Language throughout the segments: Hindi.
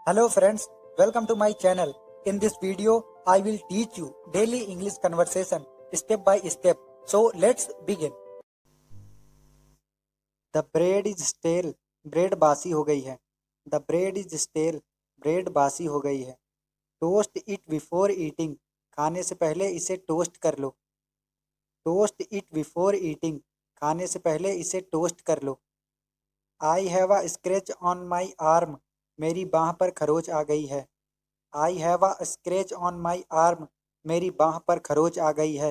Hello friends, welcome to my channel. In this video, I will teach you daily English conversation step by step. So let's begin. The bread is stale. Bread बासी हो गई है. The bread is stale. Bread बासी हो गई है. Toast it before eating. खाने से पहले इसे टोस्ट कर लो. Toast it before eating. खाने से पहले इसे टोस्ट कर लो. I have a scratch on my arm. मेरी बाह पर खरोच आ गई है. I have a scratch on my arm. मेरी बाह पर खरोच आ गई है.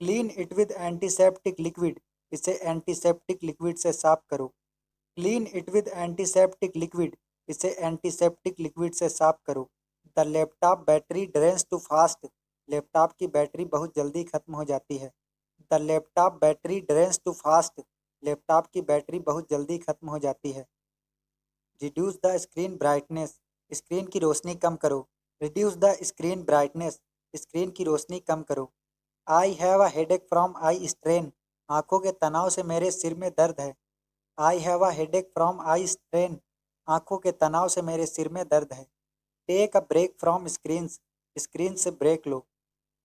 Clean it with antiseptic liquid. इसे एंटीसेप्टिक लिक्विड से साफ करो. Clean it with antiseptic liquid. इसे एंटीसेप्टिक लिक्विड से साफ करो. The laptop battery drains too fast. Laptop की बैटरी बहुत जल्दी खत्म हो जाती है. The laptop battery drains too fast. Laptop की बैटरी बहुत जल्दी खत्म हो जाती है. Reduce the screen brightness. Screen की रोशनी कम करो. Reduce the screen brightness. Screen की रोशनी कम करो. I have a headache from eye strain. आंखों के तनाव से मेरे सिर में दर्द है. I have a headache from eye strain. आंखों के तनाव से मेरे सिर में दर्द है. Take a break from screens. Screen से ब्रेक लो.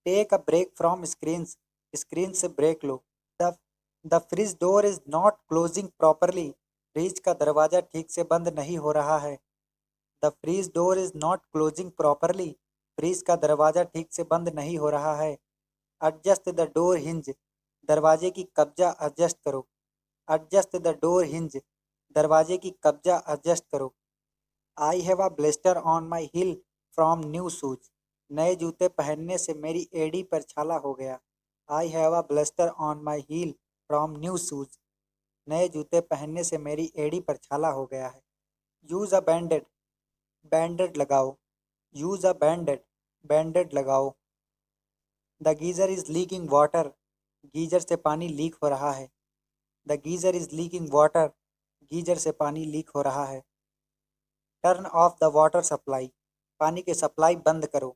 Take a break from screens. Screen से ब्रेक लो. The the fridge door is not closing properly. Fridge का दरवाज़ा ठीक से बंद नहीं हो रहा है. The fridge door is not closing properly. Fridge का दरवाज़ा ठीक से बंद नहीं हो रहा है. Adjust the door hinge. दरवाजे की कब्जा एडजस्ट करो. Adjust the door hinge. दरवाजे की कब्जा एडजस्ट करो. I have a blister on my hill from new shoes. नए जूते पहनने से मेरी एड़ी पर छाला हो गया. I have a blister on my heel from new shoes. नए जूते पहनने से मेरी एड़ी पर छाला हो गया है. यूज़ अ बैंडेड. बैंडेड लगाओ. यूज़ अ बैंडेड. बैंडेड लगाओ. The geyser is leaking water. Geyser से पानी लीक हो रहा है. The geyser is leaking water. Geyser से पानी लीक हो रहा है. Turn off the water supply. पानी की सप्लाई बंद करो.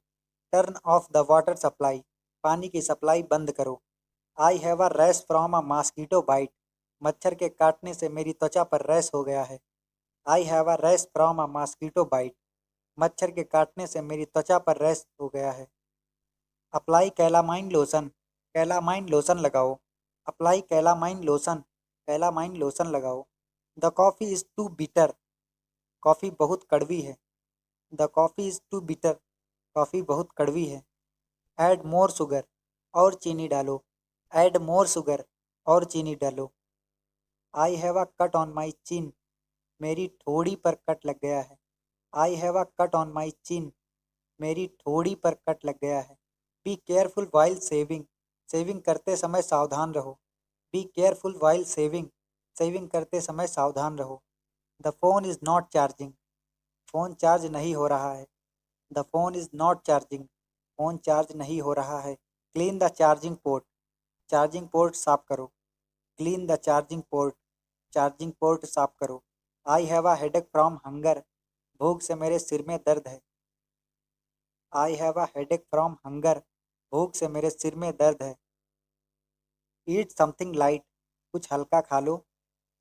Turn off the water supply. पानी की सप्लाई बंद करो. I have a rash from a mosquito bite. मच्छर के काटने से मेरी त्वचा पर रैश हो गया है. I have a rash from a mosquito bite. मच्छर के काटने से मेरी त्वचा पर रैश हो गया है. Apply calamine lotion. Calamine lotion लगाओ. Apply calamine lotion. Calamine lotion लगाओ. The coffee is too bitter. Coffee बहुत कड़वी है. The coffee is too bitter. Coffee बहुत कड़वी है. Add more sugar. और चीनी डालो. Add more sugar. और चीनी डालो. I have a cut on my chin. मेरी ठोड़ी पर कट लग गया है. I have a cut on my chin. मेरी ठोड़ी पर कट लग गया है. Be careful while saving. Saving करते समय सावधान रहो. Be careful while saving. Saving करते समय सावधान रहो. The phone is not charging. Phone charge नहीं हो रहा है. The phone is not charging. Phone charge नहीं हो रहा है. Clean the charging port. Charging port साफ करो. Clean the charging port. Charging port साफ करो. I have a headache from hunger. भूख से मेरे सिर में दर्द है. I have a headache from hunger. भूख से मेरे सिर में दर्द है. Eat something light. कुछ हल्का खा लो.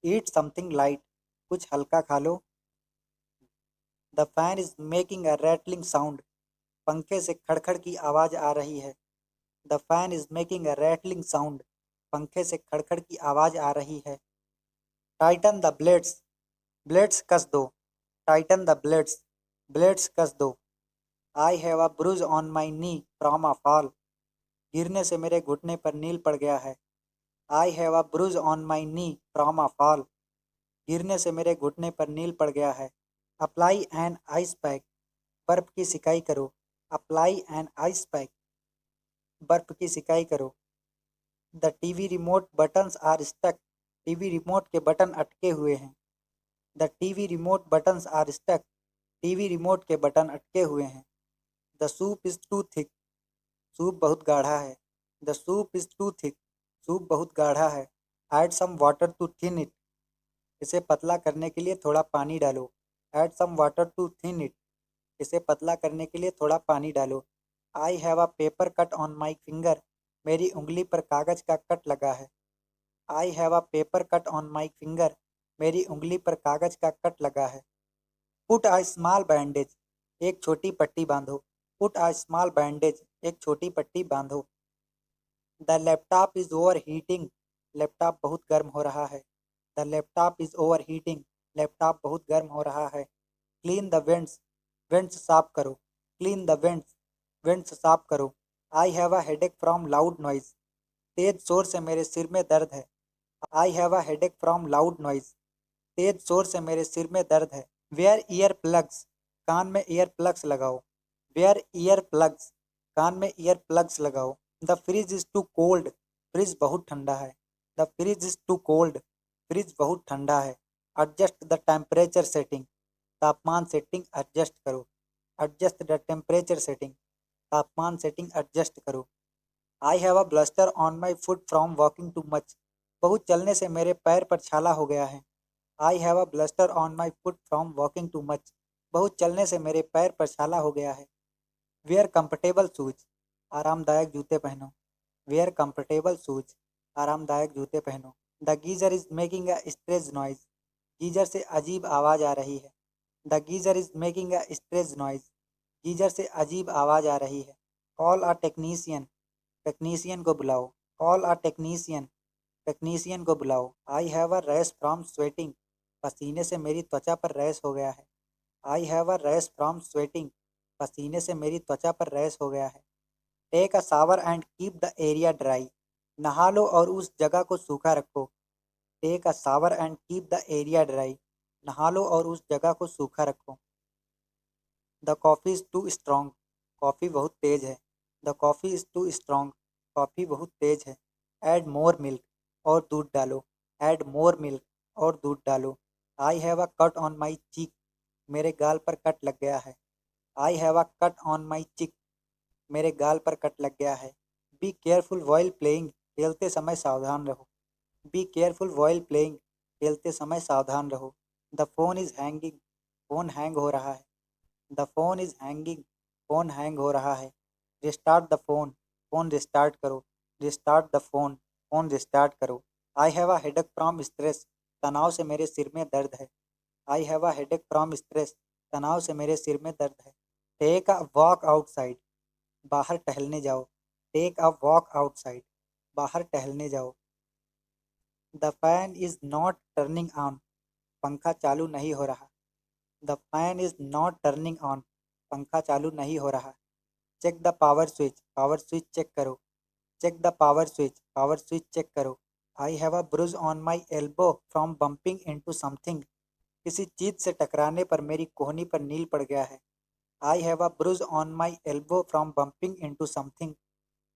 Eat something light. कुछ हल्का खा लो. The fan is making a rattling sound. पंखे से खड़खड़ की आवाज़ आ रही है. The fan is making a rattling sound. पंखे से खड़खड़ की आवाज़ आ रही है. Tighten the blades. ब्लेड्स कस दो. Tighten the blades. ब्लेड्स कस दो. I have a bruise on my knee from a fall. गिरने से मेरे घुटने पर नील पड़ गया है. I have a bruise on my knee from a fall. गिरने से मेरे घुटने पर नील पड़ गया है. Apply an ice pack. बर्फ की सिकाई करो. Apply an ice pack. बर्फ की सिकाई करो. The TV remote buttons are stuck. TV remote के बटन अटके हुए हैं. The TV remote buttons are stuck. TV remote के बटन अटके हुए हैं. The soup is too thick. Soup बहुत गाढ़ा है. The soup is too thick. Soup बहुत गाढ़ा है. Add some water to thin it. इसे पतला करने के लिए थोड़ा पानी डालो. Add some water to thin it. इसे पतला करने के लिए थोड़ा पानी डालो. I have a paper cut on my finger. मेरी उंगली पर कागज का कट लगा है. I have a paper cut on my finger. मेरी उंगली पर कागज का कट लगा है. पुट अ स्मॉल बैंडेज, एक छोटी पट्टी बांधो। पुट अ स्मॉल बैंडेज, एक छोटी पट्टी बांधो। The laptop is overheating, laptop बहुत गर्म हो रहा है। The laptop is overheating, laptop बहुत गर्म हो रहा है। क्लीन द वेंट्स, वेंट्स साफ करो। क्लीन द वेंट्स, वेंट्स साफ करो। I have a headache from loud noise, तेज शोर से मेरे सिर में दर्द है। I have a headache from loud noise, तेज शोर से मेरे सिर में दर्द है। वेयर ईयर प्लग्स, कान में ईयर प्लग्स लगाओ। वेयर ईयर प्लग्स, कान में ईयर प्लग्स लगाओ। The fridge is too cold, fridge बहुत ठंडा है। The fridge is too cold, fridge बहुत ठंडा है। एडजस्ट द टेम्परेचर सेटिंग, तापमान सेटिंग एडजस्ट करो। एडजस्ट द टेम्परेचर सेटिंग, तापमान सेटिंग एडजस्ट करो। I have a blister on my foot from walking too much, बहुत चलने से मेरे पैर पर छाला हो गया है। I have a blister on my foot from walking too much, बहुत चलने से मेरे पैर पर छाला हो गया है। वेयर कंफर्टेबल शूज, आरामदायक जूते पहनो। वेयर कंफर्टेबल शूज, आरामदायक जूते पहनो। The geyser is making a esterase noise, geyser से अजीब आवाज़ आ रही है। The geyser is making a esterase noise, geyser से अजीब आवाज़ आ रही है। कॉल अ टेक्नीशियन, टेक्नीशियन को बुलाओ। कॉल अ टेक्नीशियन, टेक्नीशियन को बुलाओ। I have a rash from sweating, पसीने से मेरी त्वचा पर रैश हो गया है। I have a rash from sweating, पसीने से मेरी त्वचा पर रैश हो गया है। Take a shower and keep the area dry, नहा लो और उस जगह को सूखा रखो। Take a shower and keep the area dry, नहा लो और उस जगह को सूखा रखो। The coffee is too strong, coffee बहुत तेज़ है। The coffee is too strong, coffee बहुत तेज़ है। ऐड मोर मिल्क, और दूध डालो। ऐड मोर मिल्क, और दूध डालो। I have a cut on my cheek, मेरे गाल पर कट लग गया है। I have a cut on my cheek, मेरे गाल पर कट लग गया है। बी केयरफुल व्हाइल प्लेइंग, खेलते समय सावधान रहो। बी केयरफुल व्हाइल प्लेइंग, खेलते समय सावधान रहो। The phone is hanging, phone hang हो रहा है। The phone is hanging, phone hang हो रहा है। Restart the phone, phone restart करो। Restart the phone, phone restart करो। I have a headache from stress, तनाव से मेरे सिर में दर्द है। I have a headache from stress, तनाव से मेरे सिर में दर्द है। टेक अ वॉक आउटसाइड, बाहर टहलने जाओ। टेक अ वॉक आउटसाइड, बाहर टहलने जाओ। The fan is not turning on, पंखा चालू नहीं हो रहा। The fan is not turning on, पंखा चालू नहीं हो रहा। Check the power switch check करो। Check the power switch check करो। I have a bruise on my elbow from bumping into something, किसी चीज से टकराने पर मेरी कोहनी पर नील पड़ गया है। I have a bruise on my elbow from bumping into something,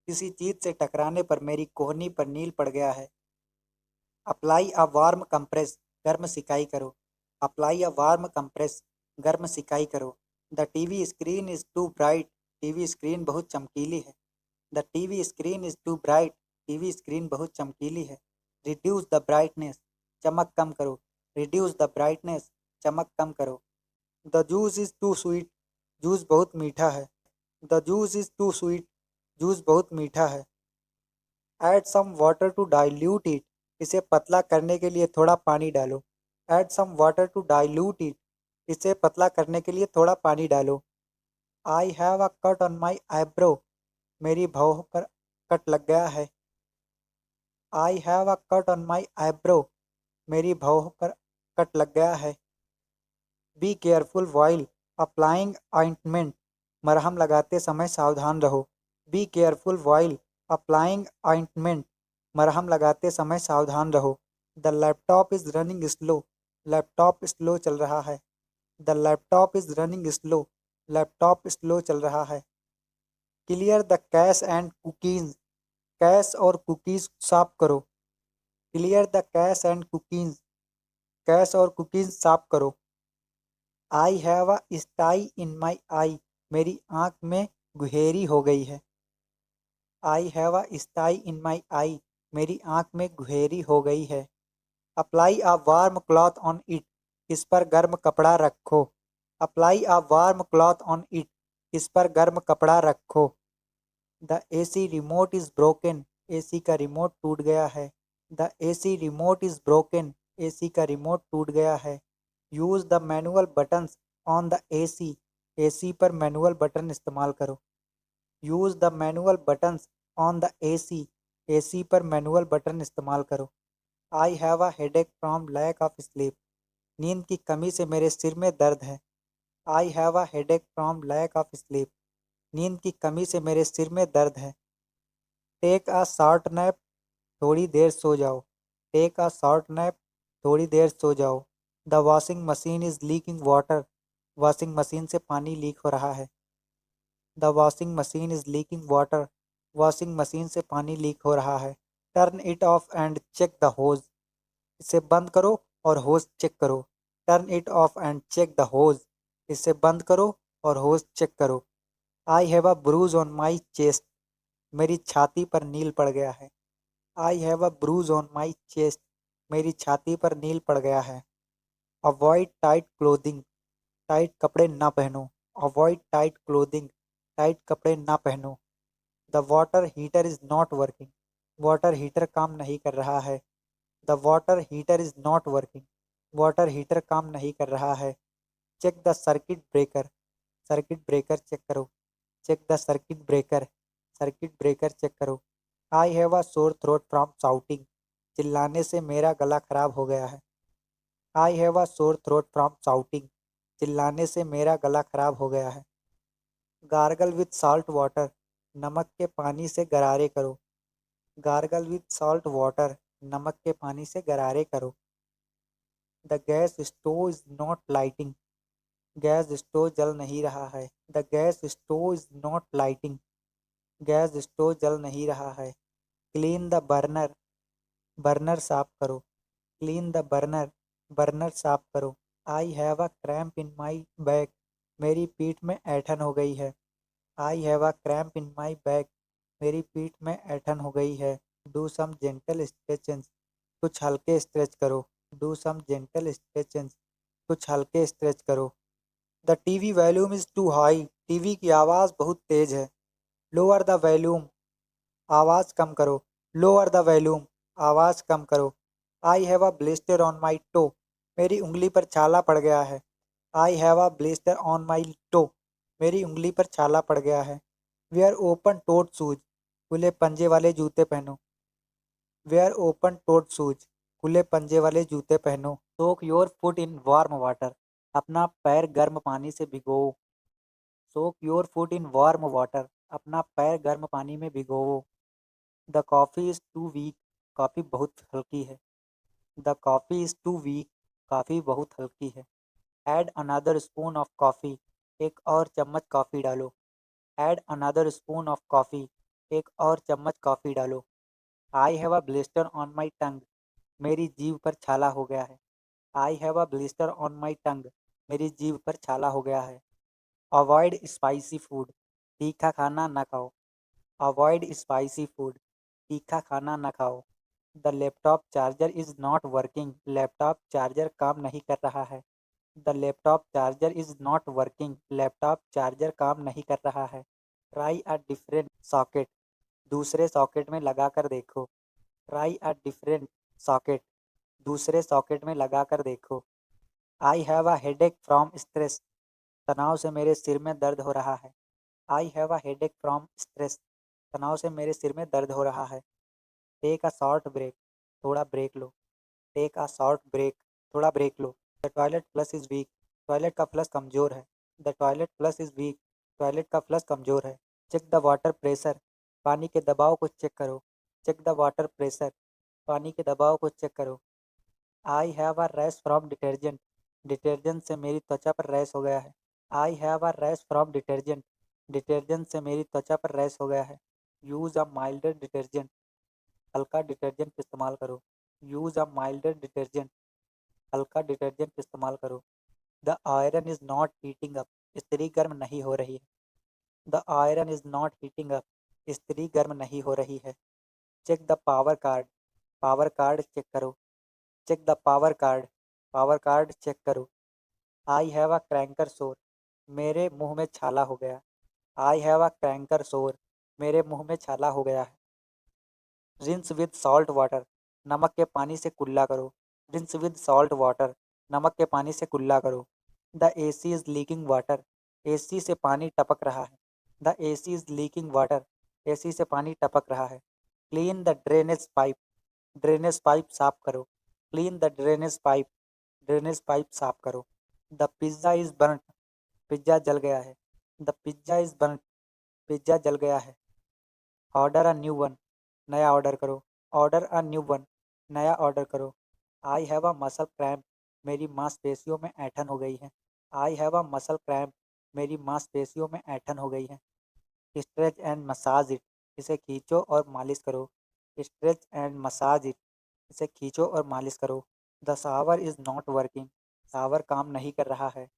किसी चीज से टकराने पर मेरी कोहनी पर नील पड़ गया है। अप्लाई अ वार्म कंप्रेस, गर्म सिकाई करो। अप्लाई अ वार्म कंप्रेस, गर्म सिकाई करो। The TV screen is too bright, TV screen बहुत चमकीली है। The TV screen is too bright, TV screen बहुत चमकीली है। रिड्यूस द ब्राइटनेस, चमक कम करो। रिड्यूस द ब्राइटनेस, चमक कम करो। The juice is too sweet, juice बहुत मीठा है। The juice is too sweet, juice बहुत मीठा है। Add some water to dilute it, इसे पतला करने के लिए थोड़ा पानी डालो। Add some water to dilute it, इसे पतला करने के लिए थोड़ा पानी डालो। I have a cut on my eyebrow, मेरी भौं पर कट लग गया है। I have a cut on my eyebrow, मेरी भौं पर कट लग गया है। Be careful while applying ointment, मरहम लगाते समय सावधान रहो। Be careful while applying ointment, मरहम लगाते समय सावधान रहो। The laptop is running slow, laptop slow चल रहा है। The laptop is running slow, laptop slow चल रहा है। Clear the cash and cookies, cash और कुकीज़ साफ करो। Clear the cash and cookies, cash और कुकीज़ साफ करो। आई हैव अ स्टाई इन माई आई, मेरी आँख में गुहेरी हो गई है। आई हैव अ स्टाई इन माई आई, मेरी आँख में गुहेरी हो गई है। Apply a warm cloth on it, इस पर गर्म कपड़ा रखो। Apply a warm cloth on it, इस पर गर्म कपड़ा रखो। The AC remote is broken, AC का रिमोट टूट गया है। The AC remote is broken, AC का रिमोट टूट गया है। Use the manual buttons on the AC, AC पर मैनुअल बटन इस्तेमाल करो। Use the manual buttons on the AC, AC पर मैनुअल बटन इस्तेमाल करो। I have a headache from lack of sleep, नींद की कमी से मेरे सिर में दर्द है। I have a headache from lack of sleep, नींद की कमी से मेरे सिर में दर्द है। टेक अ शॉर्ट नैप, थोड़ी देर सो जाओ। टेक अ शॉर्ट नैप, थोड़ी देर सो जाओ। The washing machine is leaking water, washing machine से पानी लीक हो रहा है। The washing machine is leaking water, washing machine से पानी लीक हो रहा है। Turn it off and check the hose, इसे बंद करो और होज चेक करो। Turn it off and check the hose, इसे बंद करो और होज चेक करो। I have a bruise on my chest, मेरी छाती पर नील पड़ गया है। I have a bruise on my chest, मेरी छाती पर नील पड़ गया है। अवॉइड टाइट क्लोथिंग, टाइट कपड़े ना पहनो। अवॉइड टाइट क्लोथिंग, टाइट कपड़े ना पहनो। The water heater is not working, water heater काम नहीं कर रहा है। The water heater is not working, water heater काम नहीं कर रहा है। Check the circuit breaker, circuit breaker check करो। Check the circuit breaker, circuit breaker check करो। I have a sore throat from shouting, चिल्लाने से मेरा गला खराब हो गया है। I have a sore throat from shouting, चिल्लाने से मेरा गला खराब हो गया है। गार्गल विथ सॉल्ट वाटर, नमक के पानी से गरारे करो। गार्गल विथ सॉल्ट वाटर, नमक के पानी से गरारे करो। The gas stove is not lighting, gas stove जल नहीं रहा है। The gas stove is not lighting, gas stove जल नहीं रहा है। क्लीन द बर्नर, बर्नर साफ करो। क्लीन द बर्नर, बर्नर साफ करो। I have a cramp in my back, मेरी पीठ में ऐंठन हो गई है। I have a cramp in my back, मेरी पीठ में ऐंठन हो गई है। डू सम जेंटल स्ट्रेचेंस, कुछ हल्के स्ट्रेच करो। डू सम जेंटल स्ट्रेचेंस, कुछ हल्के स्ट्रेच करो। The TV volume is too high, TV की आवाज़ बहुत तेज़ है। लोअर द वॉल्यूम, आवाज़ कम करो। लोअर द वॉल्यूम, आवाज़ कम करो। I have a blister on my toe, मेरी उंगली पर छाला पड़ गया है। I have a blister on my toe, मेरी उंगली पर छाला पड़ गया है। वेयर ओपन टोड शूज, खुले पंजे वाले जूते पहनो। वेयर ओपन टोड शूज, खुले पंजे वाले जूते पहनो। Soak your foot in warm water, अपना पैर गर्म पानी से भिगोओ। Soak your foot in warm water, अपना पैर गर्म पानी में भिगोओ। The coffee is too weak, coffee बहुत हल्की है। The coffee is too weak, coffee बहुत हल्की है। Add another spoon of coffee, एक और चम्मच कॉफ़ी डालो। Add another spoon of coffee, एक और चम्मच कॉफ़ी डालो। I have a blister on my tongue, मेरी जीभ पर छाला हो गया है। I have a blister on my tongue, मेरी जीभ पर छाला हो गया है। अवॉइड स्पाइसी फूड, तीखा खाना न खाओ। अवॉइड स्पाइसी फूड, तीखा खाना न खाओ। The laptop charger is not working, laptop charger काम नहीं कर रहा है। The laptop charger is not working, laptop charger काम नहीं कर रहा है। ट्राई अ डिफरेंट सॉकेट, दूसरे सॉकेट में लगा कर देखो। ट्राई अ डिफरेंट सॉकेट, दूसरे सॉकेट में लगा कर देखो। आई have a headache from stress, तनाव से मेरे सिर में दर्द हो रहा है। I have a headache from stress, तनाव से मेरे सिर में दर्द हो रहा है। टेक अ शॉर्ट ब्रेक, थोड़ा ब्रेक लो। टेक अ शॉर्ट ब्रेक, थोड़ा ब्रेक लो। The toilet flush is weak, toilet का फ्लश कमज़ोर है। The toilet flush is weak, toilet का फ्लश कमज़ोर है। चेक द वाटर प्रेशर, पानी के दबाव को चेक करो। चेक द वाटर प्रेशर, पानी के दबाव को चेक करो। I have a rash from detergent, detergent से मेरी त्वचा पर रैश हो गया है। I have a rash from detergent, detergent से मेरी त्वचा पर रैश हो गया है। यूज़ अ माइल्डर डिटर्जेंट, हल्का डिटर्जेंट इस्तेमाल करो। यूज़ अ माइल्डर डिटर्जेंट, हल्का डिटर्जेंट इस्तेमाल करो। The iron is not heating up, इस्त्री गर्म नहीं हो रही है। The iron is not heating up, इस्त्री गर्म नहीं हो रही है। Check the power cord, power cord check करो। Check the power cord, power cord check करो। आई हैव अ क्रैंकर सोर, मेरे मुंह में छाला हो गया। आई हैव अ क्रैंकर सोर, मेरे मुंह में छाला हो गया है। रिंस विद सॉल्ट वाटर, नमक के पानी से कुल्ला करो। रिंस विद सॉल्ट वाटर, नमक के पानी से कुल्ला करो। The AC is leaking water. AC से पानी टपक रहा है। The AC is leaking water. AC से पानी टपक रहा है। Clean the drainage pipe. Drainage pipe साफ करो। Clean the drainage pipe. Drainage pipe साफ करो। The pizza is बर्nt। पिज़्ज़ा जल गया है। The pizza is बर्nt। पिज़्ज़ा जल गया है। ऑर्डर अ न्यू वन। नया ऑर्डर करो। ऑर्डर अ न्यू वन। नया ऑर्डर करो। I have a muscle cramp. मेरी मांसपेशियों में ऐंठन हो गई है। I have a muscle cramp. मेरी मांसपेशियों में ऐंठन हो गई है। Stretch and massage it. इसे खींचो और मालिश करो। Stretch and massage it. इसे खींचो और मालिश करो। The shower is not working. Shower काम नहीं कर रहा है।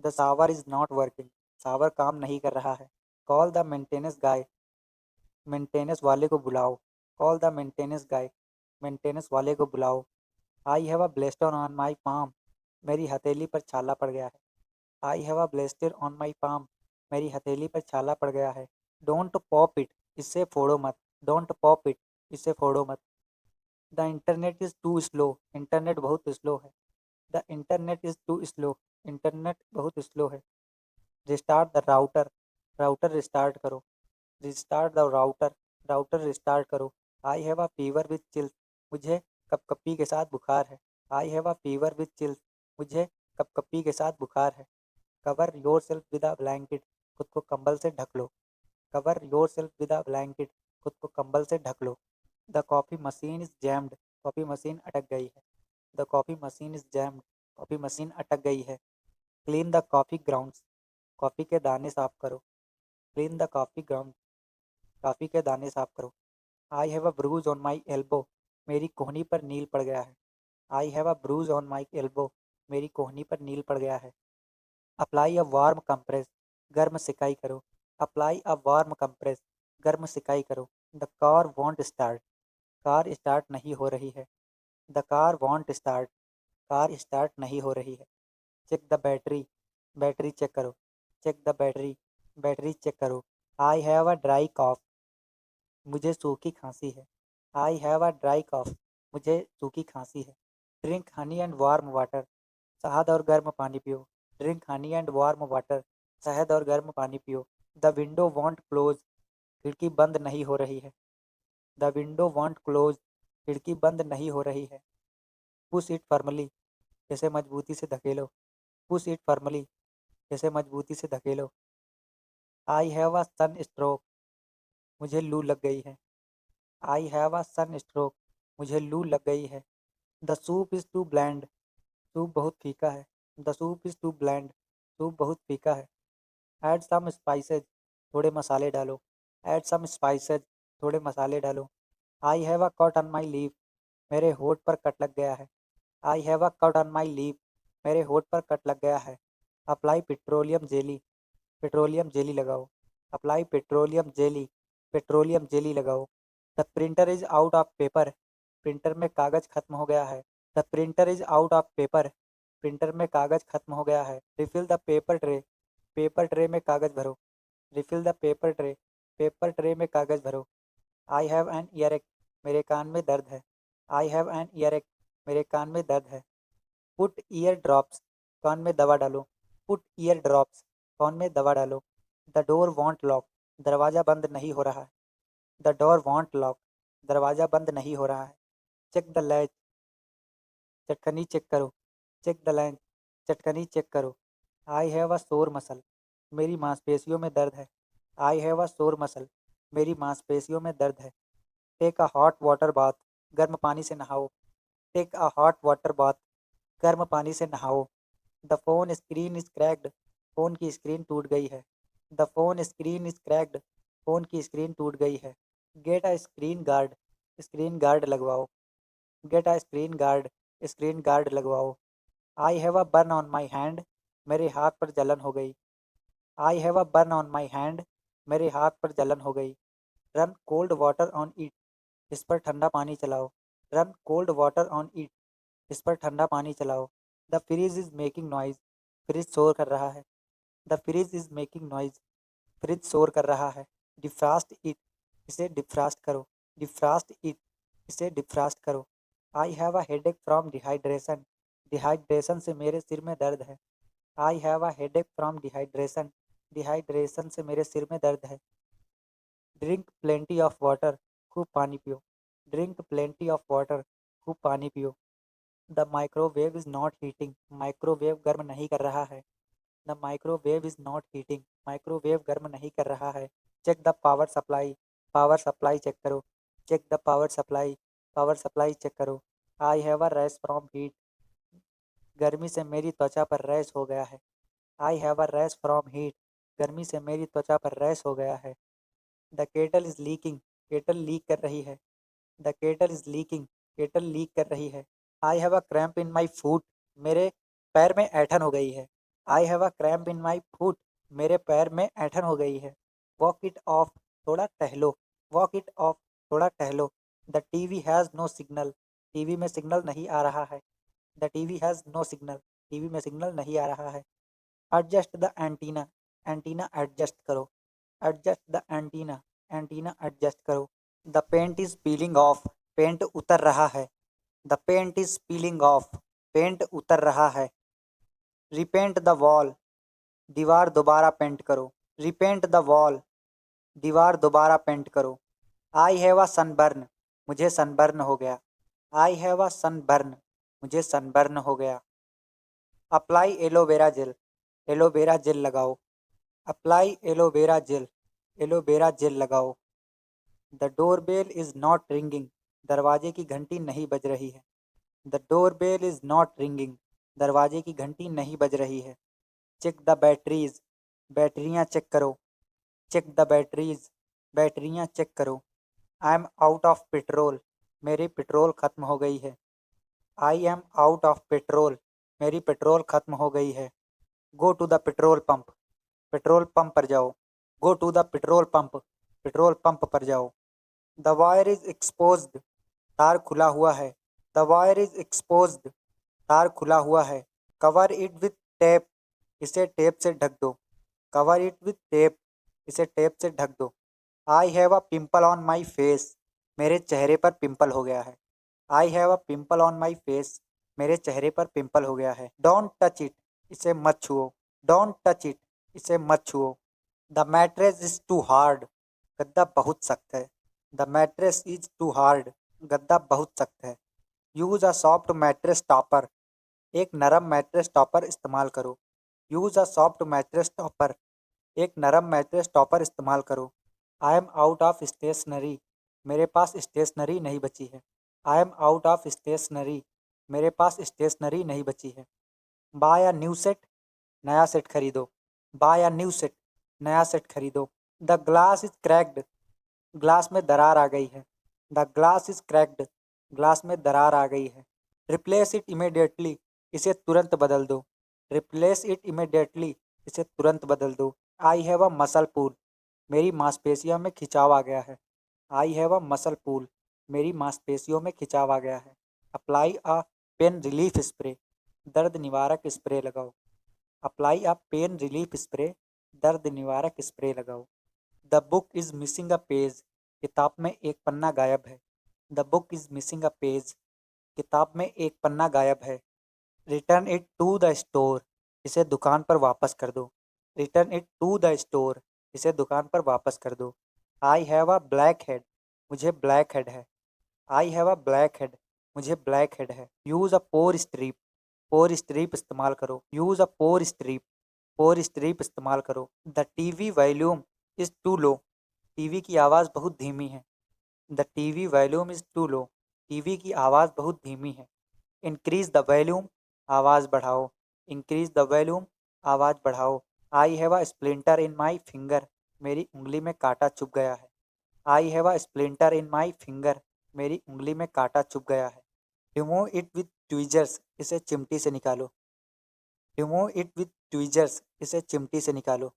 The shower is not working. Shower काम नहीं कर रहा है। Call the maintenance guy. Maintenance वाले को बुलाओ। Call the maintenance guy. Maintenance वाले को बुलाओ। I have a blister on my palm. मेरी हथेली पर छाला पड़ गया है। I have a blister on my palm. मेरी हथेली पर छाला पड़ गया है। Don't pop it. इससे फोड़ो मत। Don't pop it. इससे फोड़ो मत। The internet is too slow. Internet बहुत स्लो है। The internet is too slow. Internet बहुत स्लो है। Restart the router. Router restart करो। Restart the router. Router restart करो। I have a fever with chills. मुझे कपकपी के साथ बुखार है। I have a fever with chills. मुझे कपकपी के साथ बुखार है। Cover yourself with a blanket. खुद को कंबल से ढक लो। Cover yourself with a blanket. खुद को कंबल से ढक लो। The coffee machine is jammed. Coffee machine अटक गई है। The coffee machine is jammed. Coffee machine अटक गई है। Clean the coffee grounds. Coffee के दाने साफ करो। Clean the coffee ground. Coffee के दाने साफ करो। I have a bruise on my elbow. मेरी कोहनी पर नील पड़ गया है। I have a bruise on my elbow. मेरी कोहनी पर नील पड़ गया है। Apply a warm compress. गर्म सिकाई करो। Apply a warm compress. गर्म सिकाई करो। The car won't start. Car start नहीं हो रही है। The car won't start. Car start नहीं हो रही है। Check the battery. Battery check करो। Check the battery. Battery check करो। I have a dry cough. मुझे सूखी खांसी है। I have a dry cough. मुझे सूखी खांसी है। Drink honey and warm water. शहद और गर्म पानी पियो। Drink honey and warm water. शहद और गर्म पानी पियो। The window want close. खिड़की बंद नहीं हो रही है। The window want close. खिड़की बंद नहीं हो रही है। Push it firmly. इसे मजबूती से धकेलो। Push it firmly. इसे मजबूती से धकेलो। आई हैव अ सन स्ट्रोक। मुझे लू लग गई है। I have a sunstroke. मुझे लू लग गई है। The soup is too bland. Soup बहुत फीका है। The soup is too bland. Soup बहुत फीका है। Add some spices. थोड़े मसाले डालो। Add some spices. थोड़े मसाले डालो। I have a cut on my lip. मेरे होठ पर कट लग गया है। I have a cut on my lip. मेरे होठ पर कट लग गया है। Apply petroleum jelly. Petroleum jelly लगाओ। Apply petroleum jelly. Petroleum jelly लगाओ। The printer is out of paper. Printer में कागज़ खत्म हो गया है। The printer is out of paper. Printer में कागज़ खत्म हो गया है। Refill the paper tray. Paper tray में कागज़ भरो। Refill the paper tray. Paper tray में कागज़ भरो। I have an earache. मेरे कान में दर्द है। I have an earache. मेरे कान में दर्द है। Put ear drops. कान में दवा डालो। Put ear drops. कान में दवा डालो। The door won't lock. दरवाज़ा बंद नहीं हो रहा है। The door won't lock. दरवाज़ा बंद नहीं हो रहा है। Check the latch. चटकनी चेक करो। Check the latch. चटकनी चेक करो। आई हैव अ सोर मसल। मेरी मांसपेशियों में दर्द है। आई हैव अ सोर मसल। मेरी मांसपेशियों में दर्द है। Take a hot water bath. गर्म पानी से नहाओ। Take a hot water bath. गर्म पानी से नहाओ। The phone screen is cracked. Phone की स्क्रीन टूट गई है। The phone screen is cracked. Phone की स्क्रीन टूट गई है। Get a screen guard. Screen guard लगवाओ। Get a screen guard. Screen guard लगवाओ। I have a burn on my hand. मेरे हाथ पर जलन हो गई। आई have a burn on my hand. मेरे हाथ पर जलन हो गई। Run cold water on it. इस पर ठंडा पानी चलाओ। Run cold water on it. इस पर ठंडा पानी चलाओ। The fridge is making noise. Fridge शोर कर रहा है। The fridge is making noise. Fridge शोर कर रहा है। Defrost it. इसे डिफ्रास्ट करो। Defrost it. इसे डिफ्रास्ट करो। I have a headache from dehydration. Dehydration से मेरे सिर में दर्द है। I have a headache from dehydration. Dehydration से मेरे सिर में दर्द है। Drink plenty of water. खूब पानी पियो। Drink plenty of water. खूब पानी पियो। The microwave is not heating. Microwave गर्म नहीं कर रहा है। The microwave is not heating. Microwave गर्म नहीं कर रहा है। Check the power supply. Power supply check करो। Check the power supply. Power supply check करो। I have a rash from heat. गर्मी से मेरी त्वचा पर रैश हो गया है। I have a rash from heat. गर्मी से मेरी त्वचा पर रैश हो गया है। The kettle is leaking. Kettle leak कर रही है। The kettle is leaking. Kettle leak कर रही है। आई हैव अ क्रैम्प इन माई फूट। मेरे पैर में ऐंठन हो गई है। आई हैव अ क्रैम्प इन माई फूट। मेरे पैर में ऐंठन हो गई है। Walk it off. थोड़ा टहलो। Walk it off. थोड़ा टहलो। The TV has no signal. TV में सिग्नल नहीं आ रहा है। The TV has no signal. TV में सिग्नल नहीं आ रहा है। Adjust the antenna. Antenna adjust करो। Adjust the antenna. Antenna adjust करो। The paint is peeling off. Paint उतर रहा है। The paint is peeling off. Paint उतर रहा है। Repaint the wall. दीवार दोबारा पेंट करो। Repaint the wall. दीवार दोबारा पेंट करो। I have a sunburn. मुझे सनबर्न हो गया। I have a sunburn. मुझे सनबर्न हो गया। Apply aloe vera gel. Aloe vera gel लगाओ। Apply aloe vera gel. Aloe vera gel लगाओ। The doorbell is not ringing. दरवाजे की घंटी नहीं बज रही है। The doorbell is not ringing. दरवाजे की घंटी नहीं बज रही है। Check the batteries. बैटरियाँ चेक करो। Check the batteries. बैटरियाँ चेक करो। I am out of petrol. मेरी पेट्रोल खत्म हो गई है। I am out of petrol. मेरी पेट्रोल खत्म हो गई है। Go to the petrol pump. Petrol pump पर जाओ। Go to the petrol pump. Petrol pump पर जाओ। The wire is exposed. तार खुला हुआ है। The wire is exposed. तार खुला हुआ है। Cover it with tape. इसे टेप से ढक दो। Cover it with tape. इसे टेप से ढक दो। I have a pimple on my face. मेरे चेहरे पर पिंपल हो गया है। I have a pimple on my face. मेरे चेहरे पर पिंपल हो गया है। Don't touch it. इसे मत छुओ। Don't touch it. इसे मत छुओ। The mattress is too hard. गद्दा बहुत सख्त है। The mattress is too hard. गद्दा बहुत सख्त है। Use a soft mattress topper. एक नरम मैट्रेस टॉपर इस्तेमाल करो। Use a soft mattress topper. एक नरम मैट्रेस टॉपर इस्तेमाल करो। I am out of stationery. मेरे पास स्टेशनरी नहीं बची है। I am out of stationery. मेरे पास स्टेशनरी नहीं बची है। Buy a new set. नया सेट खरीदो। Buy a new set. नया सेट खरीदो। The glass is cracked. Glass में दरार आ गई है। The glass is cracked. Glass में दरार आ गई है। Replace it immediately. इसे तुरंत बदल दो। Replace it immediately. इसे तुरंत बदल दो। आई हैव अ मसल पुल। मेरी मांसपेशियों में खिंचाव आ गया है। आई हैव अ मसल पुल। मेरी मांसपेशियों में खिंचाव आ गया है। अप्लाई अ पेन रिलीफ स्प्रे। दर्द निवारक स्प्रे लगाओ। अप्लाई अ पेन रिलीफ स्प्रे। दर्द निवारक स्प्रे लगाओ। The book is missing a page. किताब में एक पन्ना गायब है। The book is missing a page. किताब में एक पन्ना गायब है। Return it to the store. इसे दुकान पर वापस कर दो। Return it to the store. इसे दुकान पर वापस कर दो। I have a blackhead. मुझे ब्लैक हेड है। I have a blackhead. मुझे ब्लैक हेड है। Use a pore strip. Pour strip इस्तेमाल करो। Use a pore strip. Pour strip इस्तेमाल करो। The TV volume is too low. TV की आवाज़ बहुत धीमी है। The TV volume is too low. TV की आवाज़ बहुत धीमी है। Increase the volume. आवाज़ बढ़ाओ। Increase the volume. आवाज़ बढ़ाओ। I have a splinter in my finger. मेरी उंगली में कांटा चुभ गया है। I have a splinter in my finger. मेरी उंगली में कांटा चुभ गया है। Remove it with tweezers. इसे चिमटी से निकालो। Remove it with tweezers. इसे चिमटी से निकालो।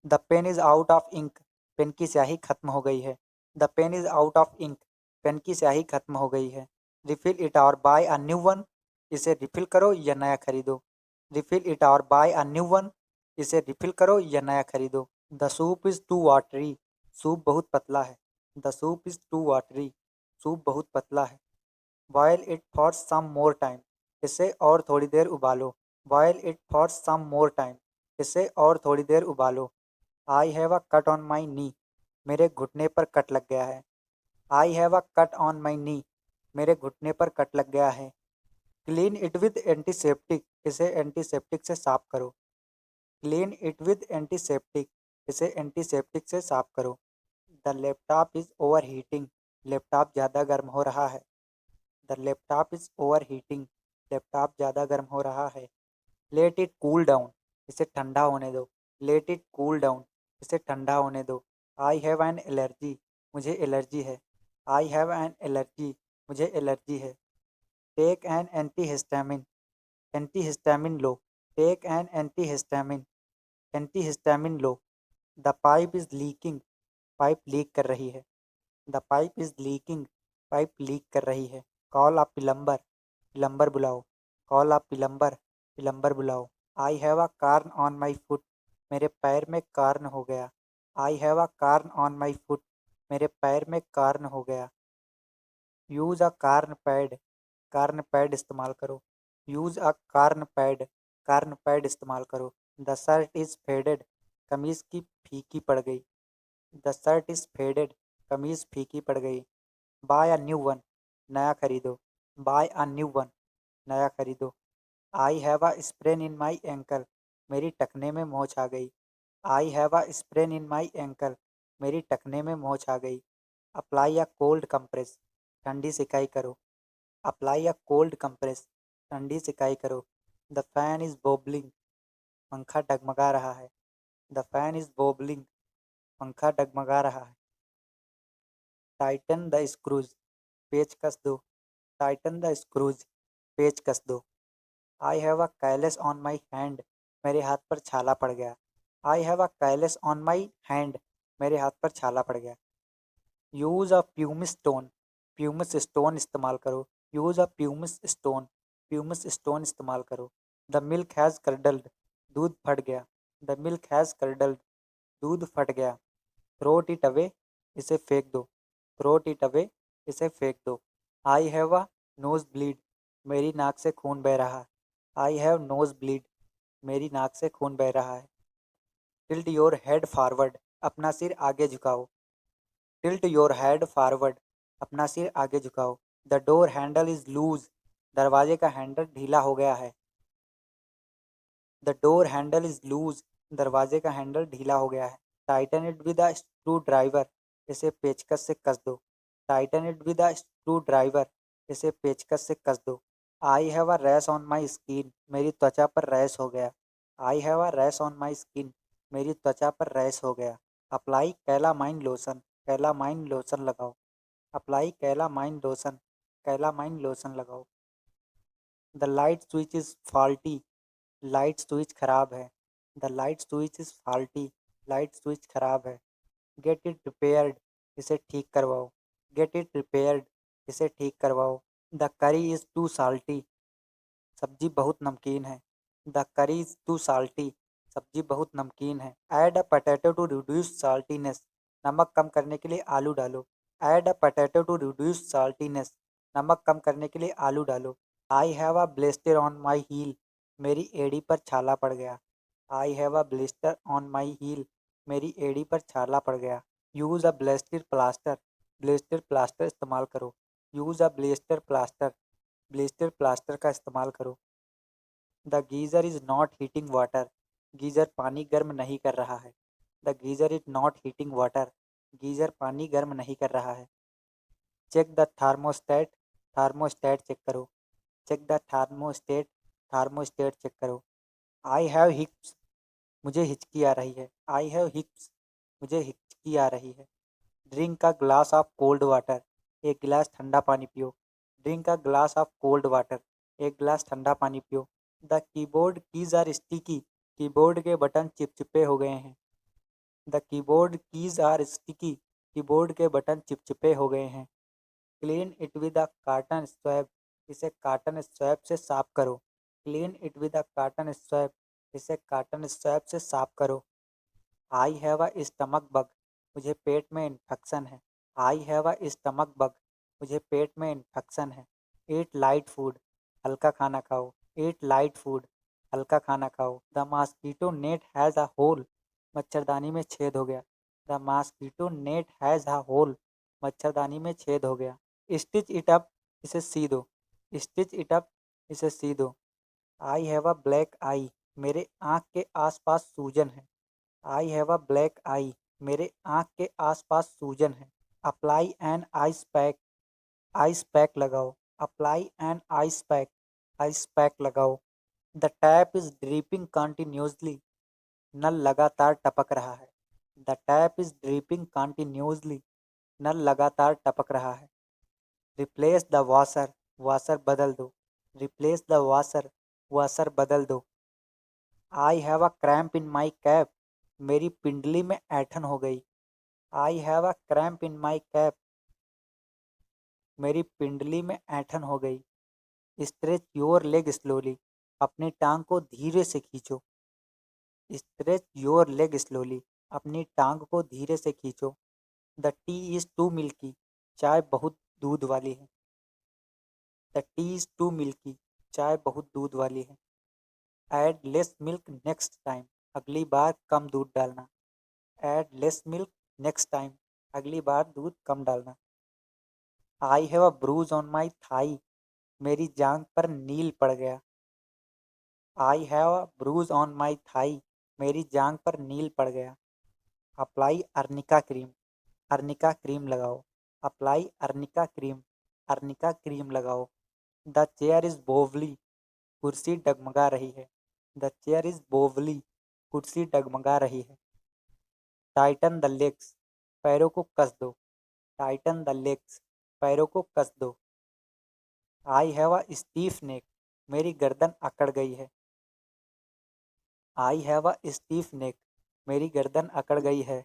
The pen is out of ink. Pen की स्याही खत्म हो गई है। The pen is out of ink. Pen की स्याही खत्म हो गई है। Refill it or buy a new one. इसे रिफिल करो या नया खरीदो। Refill it or buy a new one. इसे रिफिल करो या नया खरीदो। The soup is too watery. Soup बहुत पतला है। The soup is too watery. Soup बहुत पतला है। Boil it for some more time. इसे और थोड़ी देर उबालो। Boil it for some more time, इसे और थोड़ी देर उबालो। I have a cut on my knee, मेरे घुटने पर कट लग गया है। I have a cut on my knee, मेरे घुटने पर कट लग गया है। क्लीन इट विद एंटीसेप्टिक, इसे एंटीसेप्टिक से साफ करो। क्लीन इट विद एंटीसेप्टिक, इसे एंटीसेप्टिक से साफ करो। The laptop is overheating, laptop ज़्यादा गर्म हो रहा है। The laptop is overheating, laptop ज़्यादा गर्म हो रहा है। लेट इट कूल डाउन, इसे ठंडा होने दो। लेट इट कूल डाउन, इसे ठंडा होने दो। आई हैव एन एलर्जी, मुझे एलर्जी है। आई हैव एन एलर्जी, मुझे एलर्जी है। टेक एन एंटीहिस्टामिन, एंटीहिस्टामिन लो। टेक एन एंटीहिस्टामिन, एंटीहिस्टामिन लो। The pipe is leaking, pipe leak कर रही है। The pipe is leaking, pipe leak कर रही है। कॉल अ प्लम्बर, प्लम्बर बुलाओ। कॉल अ प्लम्बर, प्लम्बर बुलाओ। I have a corn on my foot, मेरे पैर में कार्न हो गया। I have a corn on my foot, मेरे पैर में कार्न हो गया। यूज़ अ कार्न पैड, कार्न पैड इस्तेमाल करो। यूज़ अ कार्न पैड, कार्न पैड इस्तेमाल करो। द शर्ट इज़ फेडेड, कमीज़ की फीकी पड़ गई। द शर्ट इज़ फेडेड, कमीज़ फीकी पड़ गई। बाय अ न्यू वन, नया खरीदो। बाय अ न्यू वन, नया खरीदो। आई have a sprain in my ankle, मेरी टखने में मोच आ गई। आई have a sprain in my ankle, मेरी टखने में मोच आ गई। अप्लाई अ कोल्ड कंप्रेस, ठंडी सिकाई करो। अप्लाई अ कोल्ड कंप्रेस, ठंडी सिकाई करो। द फैन इज़ बोबलिंग, पंखा डगमगा रहा है। द फैन इज़ बोबलिंग, पंखा डगमगा रहा है। टाइटन द स्क्रूज, पेच कस दो। टाइटन द स्क्रूज, पेच कस दो। I have a callus on my hand, मेरे हाथ पर छाला पड़ गया। I have a callus on my hand, मेरे हाथ पर छाला पड़ गया। Use a pumice stone, pumice stone इस्तेमाल करो। Use a pumice stone, pumice stone इस्तेमाल करो। द मिल्क हैज़ कर्डल्ड, दूध फट गया। द मिल्क हैज़ कर्डल्ड, दूध फट गया। थ्रोट इट अवे, इसे फेंक दो। थ्रोट इट अवे, इसे फेंक दो। I have a nose bleed, मेरी नाक से खून बह रहा है। आई हैव नोज ब्लीड, मेरी नाक से खून बह रहा है। टिल्ट योर हेड फॉरवर्ड, अपना सिर आगे झुकाओ। टिल्ट योर हेड फॉरवर्ड, अपना सिर आगे झुकाओ। The door handle is loose, दरवाजे का हैंडल ढीला हो गया है। The door handle is loose, दरवाजे का हैंडल ढीला हो गया है। Tighten it with a screwdriver, इसे पेचकस से कस दो। Tighten it with a screwdriver, इसे पेचकस से कस दो। I have a rash on my skin, मेरी त्वचा पर रैश हो गया। I have a rash on my skin, मेरी त्वचा पर रैश हो गया। Apply calamine lotion, calamine lotion लगाओ। Apply calamine lotion, calamine lotion लगाओ। The light switch is faulty, light switch खराब है। The light switch is faulty, light switch खराब है। गेट इट रिपेयर्ड, इसे ठीक करवाओ। गेट इट रिपेयर्ड, इसे ठीक करवाओ। द करी इज़ टू साल्टी, सब्जी बहुत नमकीन है। द करी इज़ टू साल्टी, सब्जी बहुत नमकीन है। Add a potato to reduce saltiness, नमक कम करने के लिए आलू डालो। Add a potato to reduce saltiness, नमक कम करने के लिए आलू डालो। I have a blister on my heel, मेरी एड़ी पर छाला पड़ गया। I have a blister on my heel, मेरी एड़ी पर छाला पड़ गया। Use a blister plaster, blister plaster इस्तेमाल करो। Use a blister plaster, blister plaster का इस्तेमाल करो। The geyser is not heating water, geyser पानी गर्म नहीं कर रहा है। The geyser is not heating water, geyser पानी गर्म नहीं कर रहा है। चेक द थार्मोस्टेट, थार्मोस्टेट चेक करो। चेक द थार्मोस्टेट, थार्मोस्टेट चेक करो। आई हैव हिक्स, मुझे हिचकी आ रही है। आई हैव हिक्स, मुझे हिचकी आ रही है। Drink a glass of cold water, एक गिलास ठंडा पानी पियो। Drink a glass of cold water, एक गिलास ठंडा पानी पियो। The keyboard keys are sticky, keyboard के बटन चिपचिपे हो गए हैं। The keyboard keys are sticky, keyboard के बटन चिपचिपे हो गए हैं। Clean it with a cotton swab, इसे कार्टन स्वैप से साफ करो। Clean it with a cotton swab, इसे कार्टन स्वैप से साफ करो। I have a stomach bug, मुझे पेट में इन्फेक्शन है। I have a stomach bug, मुझे पेट में इन्फेक्शन है। ईट लाइट फूड, हल्का खाना खाओ। ईट लाइट फूड, हल्का खाना खाओ। The mosquito net has a hole, मच्छरदानी में छेद हो गया। The mosquito net has a hole, मच्छरदानी में छेद हो गया। स्टिच इट अप, इसे सी दो। स्टिच इट अप, इसे सी दो। आई हैव अ ब्लैक आई, मेरे आँख के आसपास सूजन है। आई हैव अ ब्लैक आई, मेरे आँख के आसपास सूजन है। Apply an ice pack, ice pack लगाओ। Apply an ice pack, ice pack लगाओ। The tap is dripping continuously, नल लगातार टपक रहा है। The tap is dripping continuously, नल लगातार टपक रहा है। रिप्लेस द वॉशर, वॉशर बदल दो। रिप्लेस द वॉशर, वॉशर बदल दो। I have a cramp in my cap, मेरी पिंडली में ऐंठन हो गई। आई have a cramp in my cap, मेरी पिंडली में ऐंठन हो गई। स्ट्रेच योर लेग स्लोली, अपनी टांग को धीरे से खींचो। स्ट्रेच योर लेग स्लोली, अपनी टांग को धीरे से खींचो। The tea is too milky, चाय बहुत दूध वाली है। The tea is too milky, चाय बहुत दूध वाली है। Add less milk next time, अगली बार कम दूध डालना। Add less milk next time, अगली बार दूध कम डालना। I have a bruise on my thigh, मेरी जांघ पर नील पड़ गया। I have a bruise on my thigh, मेरी जांघ पर नील पड़ गया। Apply arnica cream, arnica cream लगाओ। Apply arnica cream, arnica cream लगाओ। द चेयर इज़ बोवली, कुर्सी डगमगा रही है। द चेयर इज़ बोवली, कुर्सी डगमगा रही है। टाइटन द लेग्स, पैरों को कस दो। टाइटन द लेग्स, पैरों को कस दो। आई हैव अ स्टीफ नेक, मेरी गर्दन अकड़ गई है। आई हैव अ स्टीफ नेक, मेरी गर्दन अकड़ गई है।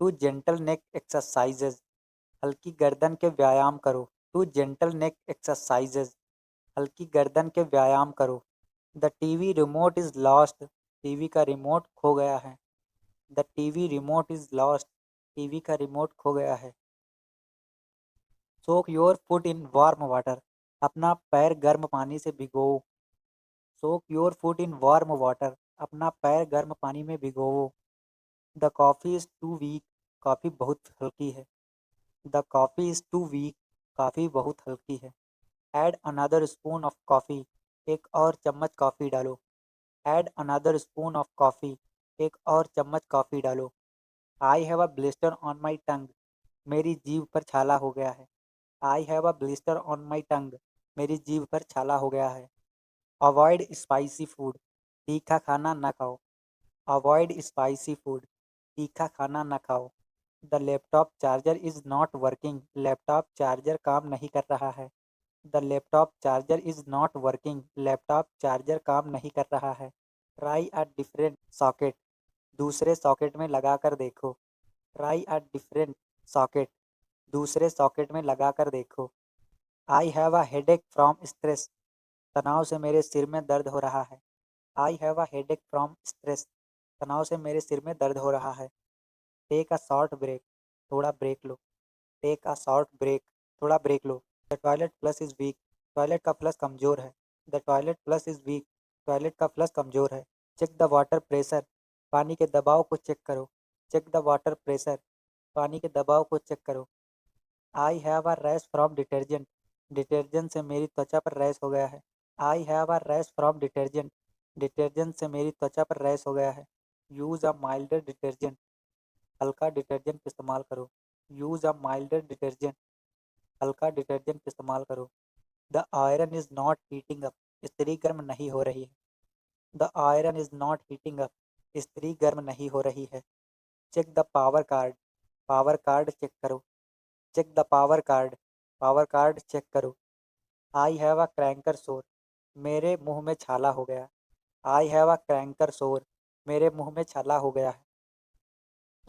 टू जेंटल नेक एक्सरसाइजेज, हल्की गर्दन के व्यायाम करो। टू जेंटल नेक एक्सरसाइजेज, हल्की गर्दन के व्यायाम करो। The TV remote is lost, TV का रिमोट खो गया है। The TV remote is lost, TV का रिमोट खो गया है। Soak your foot in warm water, अपना पैर गर्म पानी से भिगोओ। Soak your foot in warm water, अपना पैर गर्म पानी में भिगोओ। The coffee is too weak, coffee बहुत हल्की है। The coffee is too weak, coffee बहुत हल्की है। Add another spoon of coffee, एक और चम्मच कॉफ़ी डालो। Add another spoon of coffee, एक और चम्मच कॉफ़ी डालो। I have a blister on my tongue, मेरी जीभ पर छाला हो गया है। I have a blister on my tongue, मेरी जीभ पर छाला हो गया है। अवॉइड स्पाइसी फूड, तीखा खाना न खाओ। अवॉइड स्पाइसी फूड, तीखा खाना न खाओ। The laptop charger is not working, laptop charger काम नहीं कर रहा है। The laptop charger is not working, laptop charger काम नहीं कर रहा है। ट्राई अ डिफरेंट सॉकेट, दूसरे सॉकेट में लगा कर देखो। ट्राई अ डिफरेंट सॉकेट, दूसरे सॉकेट में लगा कर देखो। आई have a headache from stress, तनाव से मेरे सिर में दर्द हो रहा है। I have a headache from stress, तनाव से मेरे सिर में दर्द हो रहा है। टेक अ शॉर्ट ब्रेक, थोड़ा ब्रेक लो। टेक अ शॉर्ट ब्रेक, थोड़ा ब्रेक लो। The toilet flush is weak, toilet का फ्लश कमज़ोर है। The toilet flush is weak, toilet का फ्लश कमज़ोर है। चेक द वाटर प्रेशर, पानी के दबाव को चेक करो। चेक द वाटर प्रेशर, पानी के दबाव को चेक करो। I have a rash from detergent, detergent से मेरी त्वचा पर रैश हो गया है। I have a rash from detergent, detergent से मेरी त्वचा पर रैश हो गया है। यूज़ अ माइल्डर डिटर्जेंट, हल्का डिटर्जेंट इस्तेमाल करो। यूज़ अ माइल्डर डिटर्जेंट, हल्का डिटर्जेंट इस्तेमाल करो। The iron is not heating up, इस्त्री गर्म नहीं हो रही है। The iron is not heating up, इस्त्री गर्म नहीं हो रही है। Check the power cord, power cord check करो। Check the power cord, power cord check करो। आई हैव अ क्रैंकर सोर, मेरे मुंह में छाला हो गया। आई हैव अ क्रैंकर सोर, मेरे मुंह में छाला हो गया है।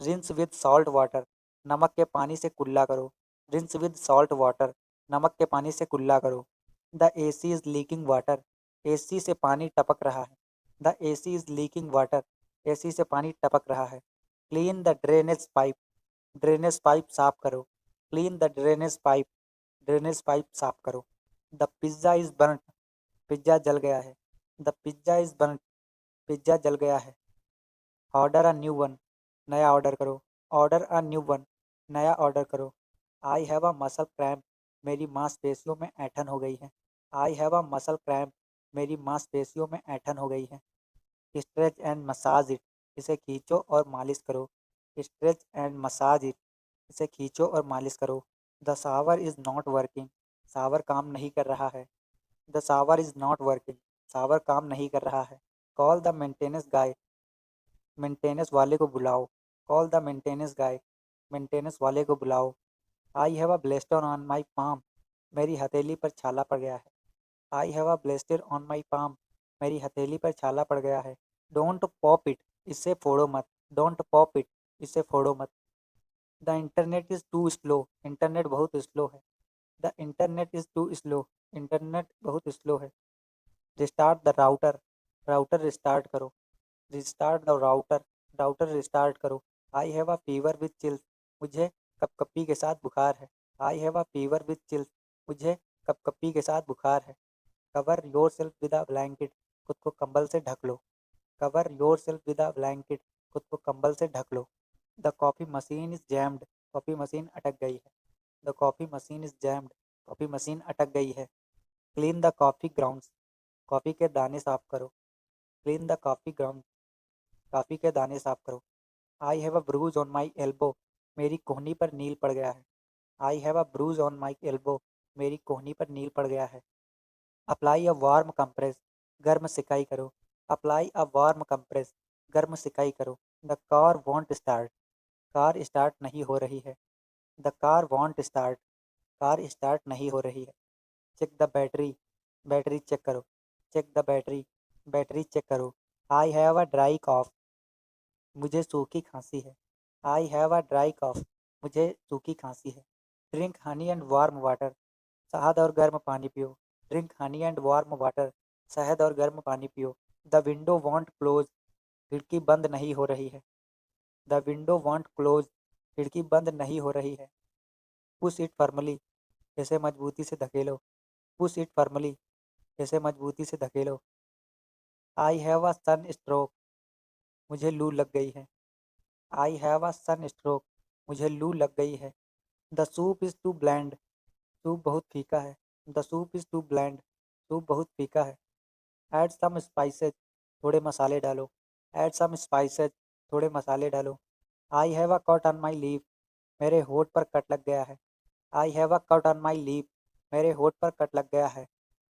रिंस विद सॉल्ट वाटर, नमक के पानी से कुल्ला करो। रिंस विद सॉल्ट वाटर, नमक के पानी से कुल्ला करो। The AC is leaking water, AC से पानी टपक रहा है। The AC is leaking water, AC से पानी टपक रहा है। Clean the drainage pipe, drainage pipe साफ करो। Clean the drainage pipe, drainage pipe साफ करो। द पिज़्ज़ा इज़ बर्nt, पिज़्ज़ा जल गया है। The pizza is burn, pizza जल गया है। ऑर्डर अ न्यू वन, नया ऑर्डर करो। ऑर्डर अ न्यू वन, नया ऑर्डर करो। I have a muscle cramp, मेरी मांसपेशियों में ऐंठन हो गई है। I have a muscle cramp, मेरी मांसपेशियों में ऐंठन हो गई है। स्ट्रेच एंड मसाज इट, इसे खींचो और मालिश करो। स्ट्रेच एंड मसाज इट, इसे खींचो और मालिश करो। The shower is not working, shower काम नहीं कर रहा है। The shower is not working, shower काम नहीं कर रहा है। Call the maintenance guy, maintenance वाले को बुलाओ। Call the maintenance guy, maintenance वाले को बुलाओ। I have a blister on my palm, मेरी हथेली पर छाला पड़ गया है। I have a blister on my palm, मेरी हथेली पर छाला पड़ गया है। डोंट पॉप इट, इसे फोड़ो मत। डोंट पॉप इट, इसे फोड़ो मत। The internet is too slow, internet बहुत स्लो है। The internet is too slow, internet बहुत स्लो है। Restart the router, router restart करो। Restart the router, router restart करो। I have a fever with chills, मुझे कपकपी के साथ बुखार है। I have a fever with chills, मुझे कपकपी के साथ बुखार है। Cover yourself with a blanket, खुद को कंबल से ढक लो। Cover yourself with a blanket, खुद को कंबल से ढक लो। The coffee machine is jammed, coffee machine अटक गई है। The coffee machine is jammed, coffee machine अटक गई है। Clean the coffee grounds, coffee के दाने साफ करो। Clean the coffee ground, coffee के दाने साफ करो। I have a bruise on my elbow, मेरी कोहनी पर नील पड़ गया है। I have a bruise on my elbow, मेरी कोहनी पर नील पड़ गया है। अप्लाई अ वार्म कंप्रेस, गर्म सिकाई करो। अप्लाई अ वार्म कंप्रेस, गर्म सिकाई करो। The car won't start, car start नहीं हो रही है। The car won't start, car start नहीं हो रही है। Check the battery, battery check करो। Check the battery, battery check करो। I have a dry cough, मुझे सूखी खांसी है। I have a dry cough, मुझे सूखी खांसी है। Drink honey and warm water, शहद और गर्म पानी पियो। Drink honey and warm water, शहद और गर्म पानी पियो। द विंडो वॉन्ट क्लोज, खिड़की बंद नहीं हो रही है। द विंडो वॉन्ट क्लोज, खिड़की बंद नहीं हो रही है। पुश इट फर्मली, इसे मजबूती से धकेलो। पुश इट फर्मली, इसे मजबूती से धकेलो। आई हैव अ सन स्ट्रोक, मुझे लू लग गई है। I have a sunstroke, मुझे लू लग गई है। The soup is too bland, soup बहुत फीका है। The soup is too bland, soup बहुत फीका है। ऐड सम स्पाइसेस, थोड़े मसाले डालो। ऐड सम स्पाइसेस, थोड़े मसाले डालो। I have a cut on my lip, मेरे होठ पर कट लग गया है। I have a cut on my lip, मेरे होठ पर कट लग गया है।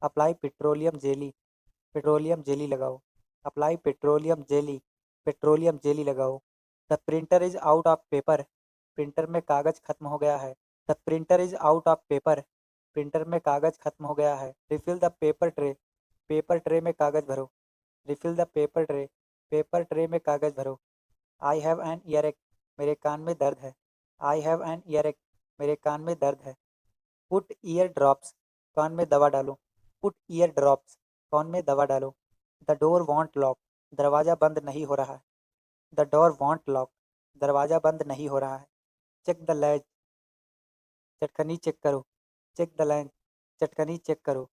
Apply petroleum jelly, petroleum jelly लगाओ। Apply petroleum jelly, petroleum jelly लगाओ। The printer is out of paper, printer में कागज़ खत्म हो गया है। The printer is out of paper, printer में कागज़ खत्म हो गया है। Refill the paper tray, paper tray में कागज़ भरो। Refill the paper tray, paper tray में कागज़ भरो। आई हैव एन ईयर, मेरे कान में दर्द है। आई हैव एन ईयर, मेरे कान में दर्द है। पुट ईयर ड्रॉप्स, कान में दवा डालो। पुट ईयर ड्रॉप्स, कान में दवा डालो। द डोर वॉन्ट लॉक, दरवाज़ा बंद नहीं हो रहा है। द डोर वॉन्ट लॉक, दरवाज़ा बंद नहीं हो रहा है। चेक द लैच, चटकनी चेक करो। चेक द लैच, चटकनी चेक करो।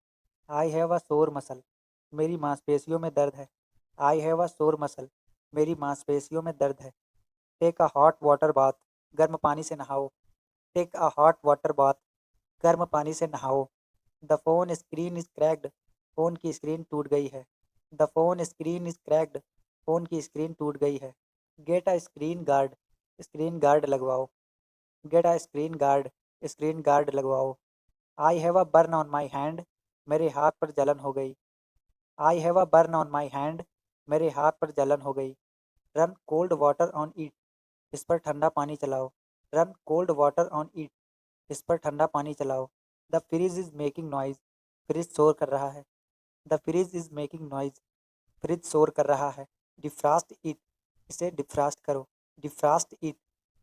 आई हैव अ सोर मसल, मेरी मांसपेशियों में दर्द है। आई हैव अ सोर मसल, मेरी मांसपेशियों में दर्द है। Take a hot water bath, गर्म पानी से नहाओ। Take a hot water bath, गर्म पानी से नहाओ। The phone screen is cracked, phone की स्क्रीन टूट गई है। The phone screen is cracked, phone की स्क्रीन टूट गई है। Get a screen guard, screen guard लगवाओ। Get a screen guard, screen guard लगवाओ। I have a burn on my hand, मेरे हाथ पर जलन हो गई। आई have a burn on my hand, मेरे हाथ पर जलन हो गई। Run cold water on it, इस पर ठंडा पानी चलाओ। Run cold water on it, इस पर ठंडा पानी चलाओ। The fridge is making noise, fridge शोर कर रहा है। The fridge is making noise, fridge शोर कर रहा है। डिफ्रास्ट इट, इसे डिफ्रास्ट करो। डिफ्रास्ट इट,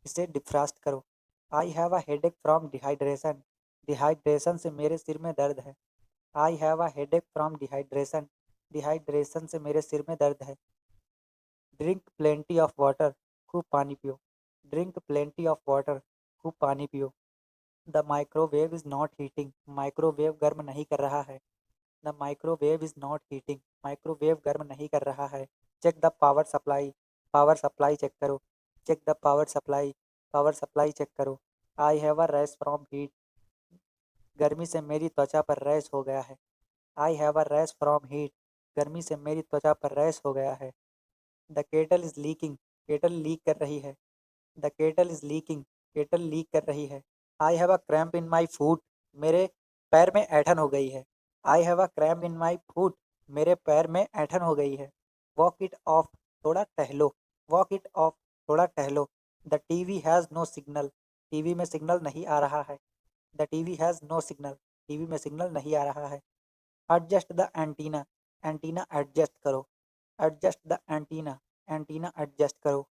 इसे डिफ्रास्ट करो। I have a headache from dehydration, dehydration से मेरे सिर में दर्द है। I have a headache from dehydration, dehydration से मेरे सिर में दर्द है। ड्रिंक प्लेंटी ऑफ वाटर, खूब पानी पियो। ड्रिंक प्लेंटी ऑफ वाटर, खूब पानी पियो। The microwave is not heating, microwave गर्म नहीं कर रहा है। The microwave is not heating, microwave गर्म नहीं कर रहा है। Check the power supply check करो। Check the power supply check करो। I have a rash from heat, गर्मी से मेरी त्वचा पर रैश हो गया है। I have a rash from heat, गर्मी से मेरी त्वचा पर रैश हो गया है। The kettle is leaking, kettle leak कर रही है। The kettle is leaking, kettle leak कर रही है। आई हैव अ क्रैम्प इन माई फूट, मेरे पैर में ऐंठन हो गई है। आई हैव अ क्रैम्प इन माई फूट, मेरे पैर में ऐंठन हो गई है। वॉक इट ऑफ, थोड़ा टहलो। वॉक इट ऑफ, थोड़ा टहलो। The TV has no signal, TV में सिग्नल नहीं आ रहा है। The TV has no signal, TV में सिग्नल नहीं आ रहा है। Adjust the antenna, antenna adjust करो। Adjust the antenna, antenna adjust करो।